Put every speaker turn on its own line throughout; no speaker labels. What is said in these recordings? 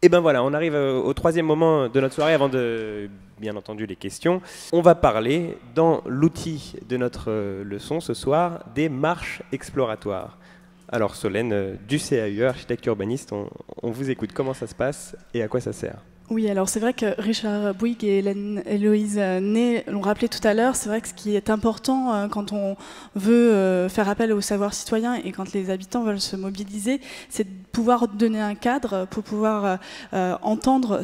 Et ben voilà, on arrive au troisième moment de notre soirée avant de, bien entendu, les questions. On va parler, dans l'outil de notre leçon ce soir, des marches exploratoires. Alors Solène, du CAUE, architecte urbaniste, on vous écoute. Comment ça se passe et à quoi ça sert ?
Oui, alors c'est vrai que Richard Bouygues et Héloïse Ney l'ont rappelé tout à l'heure, c'est vrai que ce qui est important quand on veut faire appel au savoir citoyen et quand les habitants veulent se mobiliser, c'est de pouvoir donner un cadre pour pouvoir entendre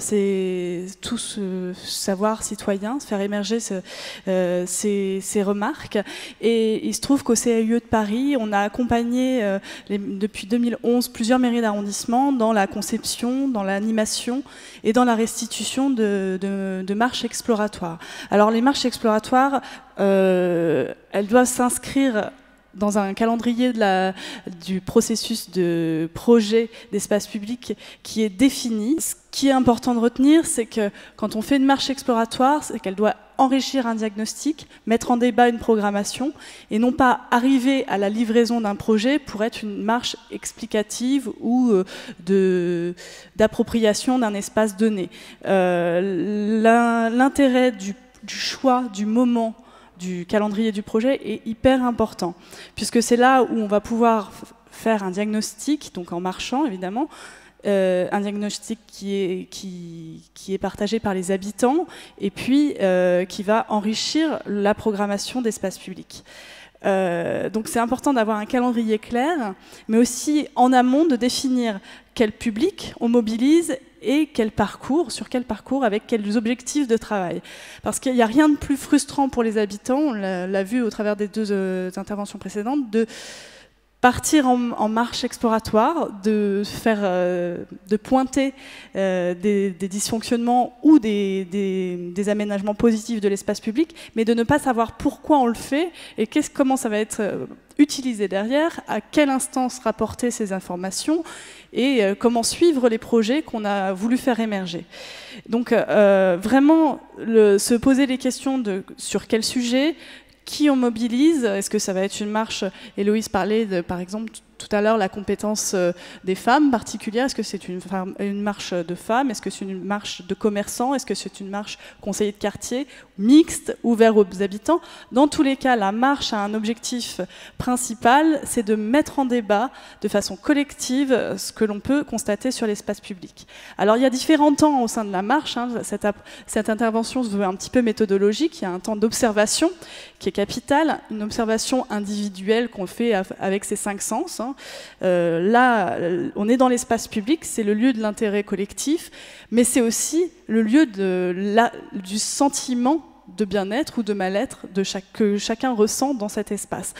tout ce savoir citoyen, faire émerger ces remarques. Et il se trouve qu'au CAUE de Paris, on a accompagné depuis 2011 plusieurs mairies d'arrondissement dans la conception, dans l'animation et dans la restitution de marches exploratoires. Alors les marches exploratoires, elles doivent s'inscrire dans un calendrier du processus de projet d'espace public qui est défini. Ce qui est important de retenir, c'est que quand on fait une marche exploratoire, c'est qu'elle doit enrichir un diagnostic, mettre en débat une programmation, et non pas arriver à la livraison d'un projet pour être une marche explicative ou d'appropriation d'un espace donné. L'intérêt du choix du moment du calendrier du projet est hyper important, puisque c'est là où on va pouvoir faire un diagnostic, donc en marchant évidemment, un diagnostic qui est partagé par les habitants et puis qui va enrichir la programmation d'espace public. Donc c'est important d'avoir un calendrier clair, mais aussi en amont de définir quel public on mobilise et sur quel parcours, avec quels objectifs de travail. Parce qu'il n'y a rien de plus frustrant pour les habitants, on l'a vu au travers des deux interventions précédentes, de partir en marche exploratoire, de pointer des dysfonctionnements ou des aménagements positifs de l'espace public, mais de ne pas savoir pourquoi on le fait et comment ça va être utilisé derrière, à quelle instance rapporter ces informations et comment suivre les projets qu'on a voulu faire émerger. Donc vraiment, se poser les questions sur quel sujet, qui on mobilise. Est-ce que ça va être une marche? Héloïse parlait, par exemple, tout à l'heure, la compétence des femmes particulière. Est-ce que c'est une marche de femmes? Est-ce que c'est une marche de commerçants? Est-ce que c'est une marche conseiller de quartier, mixte, ouvert aux habitants? Dans tous les cas, la marche a un objectif principal, c'est de mettre en débat de façon collective ce que l'on peut constater sur l'espace public. Alors, il y a différents temps au sein de la marche. Cette intervention se veut un petit peu méthodologique. Il y a un temps d'observation qui est capital, une observation individuelle qu'on fait avec ses 5 sens. Là, on est dans l'espace public, c'est le lieu de l'intérêt collectif, mais c'est aussi le lieu du sentiment de bien-être ou de mal-être que chacun ressent dans cet espace.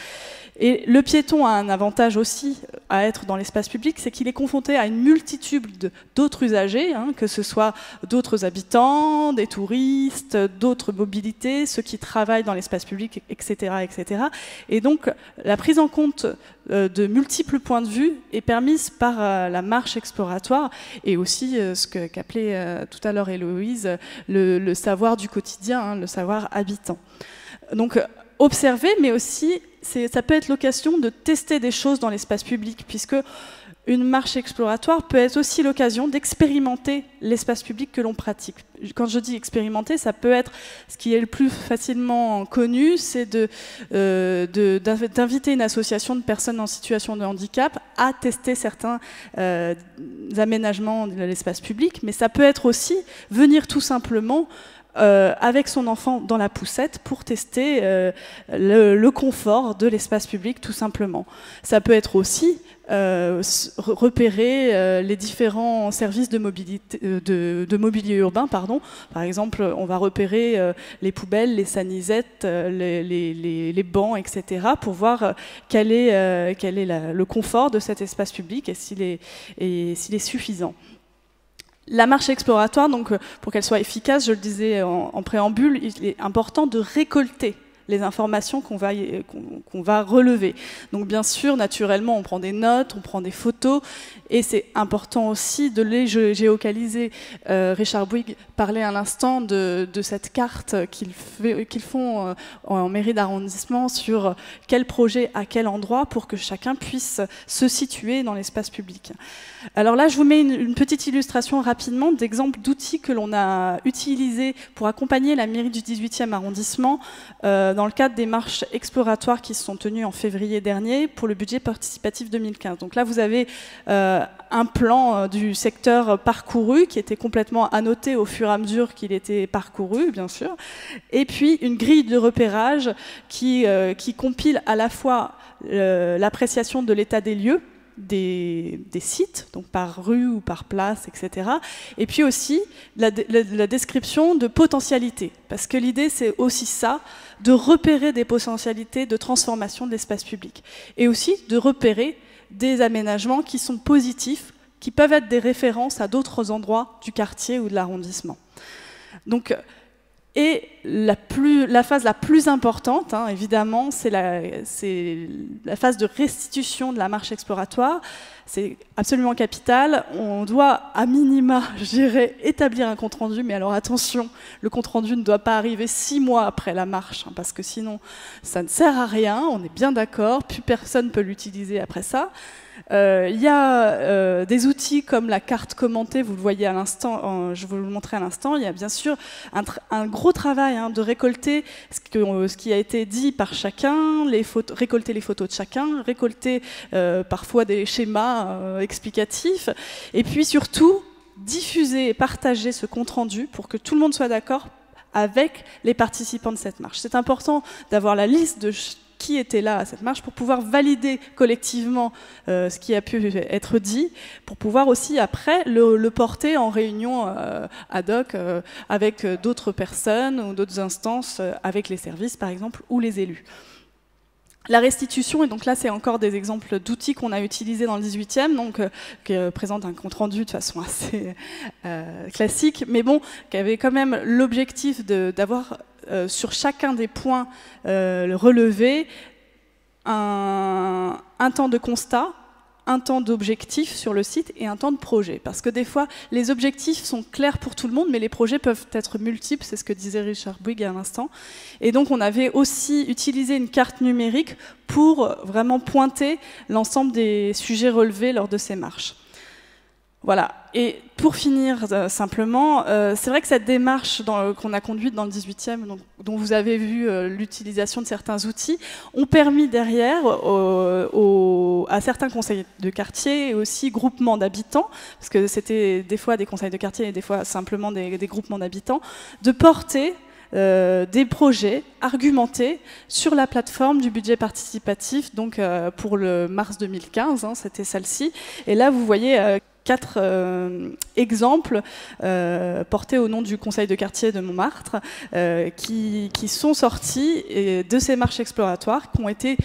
Et le piéton a un avantage aussi à être dans l'espace public, c'est qu'il est confronté à une multitude d'autres usagers, que ce soit d'autres habitants, des touristes, d'autres mobilités, ceux qui travaillent dans l'espace public, etc., etc. Et donc, la prise en compte de multiples points de vue est permise par la marche exploratoire et aussi ce qu'appelait tout à l'heure Héloïse, le savoir du quotidien, le savoir habitant. Donc, observer, mais aussi, ça peut être l'occasion de tester des choses dans l'espace public, puisque une marche exploratoire peut être aussi l'occasion d'expérimenter l'espace public que l'on pratique. Quand je dis expérimenter, ça peut être, ce qui est le plus facilement connu, c'est d'inviter une association de personnes en situation de handicap à tester certains aménagements de l'espace public, mais ça peut être aussi venir tout simplement avec son enfant dans la poussette pour tester le confort de l'espace public, tout simplement. Ça peut être aussi repérer les différents services de mobilier urbain. Par exemple, on va repérer les poubelles, les sanisettes, les bancs, etc. pour voir quel est le confort de cet espace public et s'il est suffisant. La marche exploratoire, donc, pour qu'elle soit efficace, je le disais en préambule, il est important de récolter les informations qu'on va relever. Donc bien sûr, naturellement, on prend des notes, on prend des photos, et c'est important aussi de les géocaliser. Richard Bouygues parlait à l'instant de cette carte qu'ils font en mairie d'arrondissement sur quel projet à quel endroit pour que chacun puisse se situer dans l'espace public. Alors là, je vous mets une petite illustration rapidement d'exemples d'outils que l'on a utilisés pour accompagner la mairie du 18e arrondissement dans le cadre des marches exploratoires qui se sont tenues en février dernier pour le budget participatif 2015. Donc là, vous avez un plan du secteur parcouru qui était complètement annoté au fur et à mesure qu'il était parcouru, bien sûr, et puis une grille de repérage qui compile à la fois l'appréciation de l'état des lieux, des sites, donc par rue ou par place, etc. Et puis aussi la description de potentialités, parce que l'idée c'est aussi ça, de repérer des potentialités de transformation de l'espace public, et aussi de repérer des aménagements qui sont positifs, qui peuvent être des références à d'autres endroits du quartier ou de l'arrondissement. Donc, et la phase la plus importante, hein, évidemment, c'est la phase de restitution de la marche exploratoire. C'est absolument capital. On doit, à minima, je dirais, établir un compte-rendu. Mais alors attention, le compte-rendu ne doit pas arriver 6 mois après la marche, hein, parce que sinon, ça ne sert à rien. On est bien d'accord. Plus personne ne peut l'utiliser après ça. Il y a des outils comme la carte commentée, vous le voyez à l'instant, je vais vous le montrer à l'instant. Il y a bien sûr un gros travail, hein, de récolter ce qui a été dit par chacun, récolter les photos de chacun, récolter parfois des schémas explicatifs, et puis surtout diffuser et partager ce compte-rendu pour que tout le monde soit d'accord avec les participants de cette marche. C'est important d'avoir la liste de qui était là à cette marche pour pouvoir valider collectivement ce qui a pu être dit, pour pouvoir aussi après le porter en réunion ad hoc avec d'autres personnes ou d'autres instances, avec les services par exemple ou les élus. La restitution, et donc là c'est encore des exemples d'outils qu'on a utilisés dans le 18e, donc qui présentent un compte-rendu de façon assez classique, mais bon, qui avait quand même l'objectif d'avoir sur chacun des points relevés un temps de constat, un temps d'objectif sur le site et un temps de projet. Parce que des fois, les objectifs sont clairs pour tout le monde, mais les projets peuvent être multiples, c'est ce que disait Richard Bouygues à l'instant. Et donc, on avait aussi utilisé une carte numérique pour vraiment pointer l'ensemble des sujets relevés lors de ces marches. Voilà. Et pour finir simplement, c'est vrai que cette démarche qu'on a conduite dans le 18e, dont vous avez vu l'utilisation de certains outils, ont permis derrière à certains conseils de quartier et aussi groupements d'habitants, parce que c'était des fois des conseils de quartier et des fois simplement des groupements d'habitants, de porter des projets argumentés sur la plateforme du budget participatif, donc pour le mars 2015, hein, c'était celle-ci. Et là, vous voyez 4 exemples portés au nom du conseil de quartier de Montmartre qui sont sortis de ces marches exploratoires, qui ont été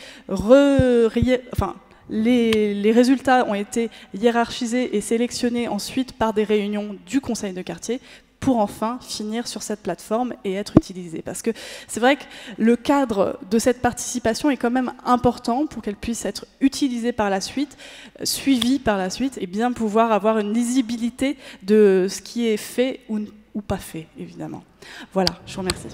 les résultats ont été hiérarchisés et sélectionnés ensuite par des réunions du conseil de quartier pour enfin finir sur cette plateforme et être utilisée. Parce que c'est vrai que le cadre de cette participation est quand même important pour qu'elle puisse être utilisée par la suite, suivie par la suite, et bien pouvoir avoir une lisibilité de ce qui est fait ou pas fait, évidemment. Voilà, je vous remercie.